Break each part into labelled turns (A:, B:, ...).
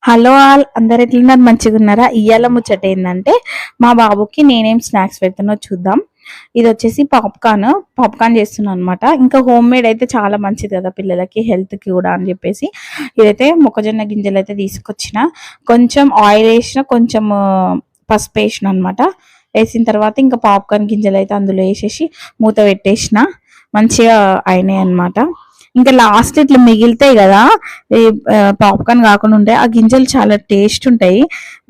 A: Hello all, అందరు ఎట్లున్నారు? మంచిగా ఉన్నారా? ఇయ్యాల ముచ్చట ఏంటంటే మా బాబుకి నేనేం స్నాక్స్ పెడుతున్నో చూద్దాం. ఇది వచ్చేసి పాప్కార్న్ చేస్తున్నాను అనమాట. ఇంకా హోమ్ మేడ్ అయితే చాలా మంచిది కదా పిల్లలకి, హెల్త్కి కూడా అని చెప్పేసి ఇదైతే మొక్కజొన్న గింజలు అయితే తీసుకొచ్చిన, కొంచెం ఆయిల్ వేసిన, కొంచెం పసుపు వేసిన అనమాట. వేసిన తర్వాత ఇంకా పాప్కార్న్ గింజలు అయితే అందులో వేసేసి మూత పెట్టేసిన, మంచిగా అయినాయి అనమాట. ఇంకా లాస్ట్ ఇట్లా మిగిలితాయి కదా, ఈ పాప్కార్న్ కాకుండా ఉంటాయి ఆ గింజలు, చాలా టేస్ట్ ఉంటాయి,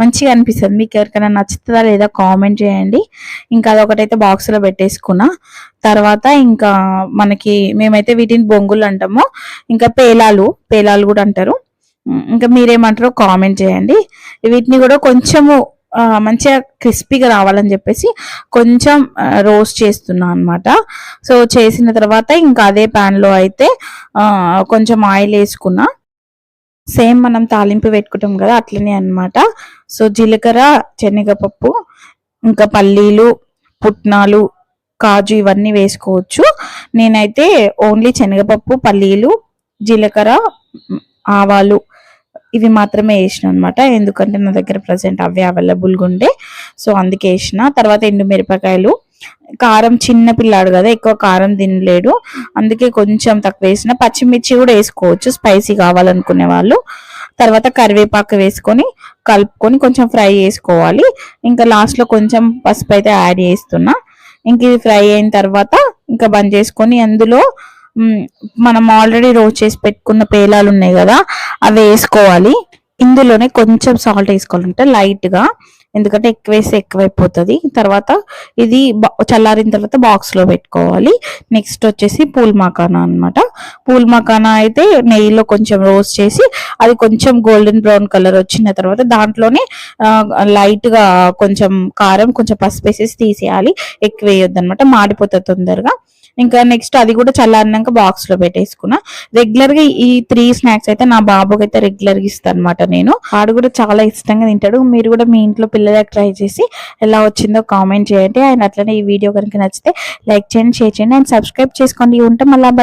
A: మంచిగా అనిపిస్తుంది. మీకు ఎవరికైనా నచ్చుతుందా లేదా కామెంట్ చేయండి. ఇంకా అదొకటైతే బాక్స్లో పెట్టేసుకున్నా. తర్వాత ఇంకా మేమైతే వీటిని బొంగులు అంటాము, ఇంకా పేలాలు కూడా అంటారు. ఇంకా మీరేమంటారో కామెంట్ చేయండి. వీటిని కూడా కొంచెము మంచిగా క్రిస్పీగా రావాలని చెప్పేసి కొంచెం రోస్ట్ చేస్తున్నా అనమాట. సో చేసిన తర్వాత ఇంకా అదే ప్యాన్లో అయితే కొంచెం ఆయిల్ వేసుకున్నా. సేమ్ మనం తాలింపు పెట్టుకుంటాం కదా అట్లనే అనమాట. సో జీలకర్ర, శనగపప్పు, ఇంకా పల్లీలు, పుట్నాలు, కాజు ఇవన్నీ వేసుకోవచ్చు. నేనైతే ఓన్లీ శనగపప్పు, పల్లీలు, జీలకర్ర, ఆవాలు ఇవి మాత్రమే వేసిన అనమాట. ఎందుకంటే నా దగ్గర ప్రజెంట్ అవే అవైలబుల్గా ఉండే, సో అందుకే వేసిన. తర్వాత ఎండుమిరపకాయలు, కారం, చిన్న పిల్లాడు కదా ఎక్కువ కారం తినలేడు, అందుకే కొంచెం తక్కువ వేసిన. పచ్చిమిర్చి కూడా వేసుకోవచ్చు స్పైసీ కావాలనుకునే వాళ్ళు. తర్వాత కరివేపాకు వేసుకొని కలుపుకొని కొంచెం ఫ్రై చేసుకోవాలి. ఇంకా లాస్ట్లో కొంచెం పసుపు అయితే యాడ్ చేస్తున్నా. ఇంక ఇది ఫ్రై అయిన తర్వాత ఇంకా బంద్ చేసుకొని అందులో మనం ఆల్రెడీ రోస్ట్ చేసి పెట్టుకున్న పేలాలు ఉన్నాయి కదా అవి వేసుకోవాలి. ఇందులోనే కొంచెం సాల్ట్ వేసుకోవాలంటే లైట్గా, ఎందుకంటే ఎక్కువ వేస్తే ఎక్కువైపోతుంది. తర్వాత ఇది చల్లారిన తర్వాత బాక్స్లో పెట్టుకోవాలి. నెక్స్ట్ వచ్చేసి పూల్ మఖానా అనమాట. పూల్ మఖానా అయితే నెయ్యిలో కొంచెం రోస్ట్ చేసి అది కొంచెం గోల్డెన్ బ్రౌన్ కలర్ వచ్చిన తర్వాత దాంట్లోనే లైట్గా కొంచెం కారం, కొంచెం పసుపు వేసేసి తీసేయాలి. ఎక్కువ వేయొద్దు అనమాట, మాడిపోతుంది తొందరగా. ఇంకా నెక్స్ట్ అది కూడా చల్లారినాక బాక్స్లో పెట్టేసుకున్నా. రెగ్యులర్గా ఈ 3 స్నాక్స్ అయితే నా బాబుకి అయితే రెగ్యులర్గా ఇస్తాను అనమాట నేను. వాడు కూడా చాలా ఇష్టంగా తింటాడు. మీరు కూడా మీ ఇంట్లో పిల్లలకి ట్రై చేసి ఎలా వచ్చిందో కామెంట్ చేయండి. అండ్ అట్లనే ఈ వీడియో కనుక నచ్చితే లైక్ చేయండి, షేర్ చేయండి అండ్ సబ్స్క్రైబ్ చేసుకోండి. ఉంటాం మళ్ళీ.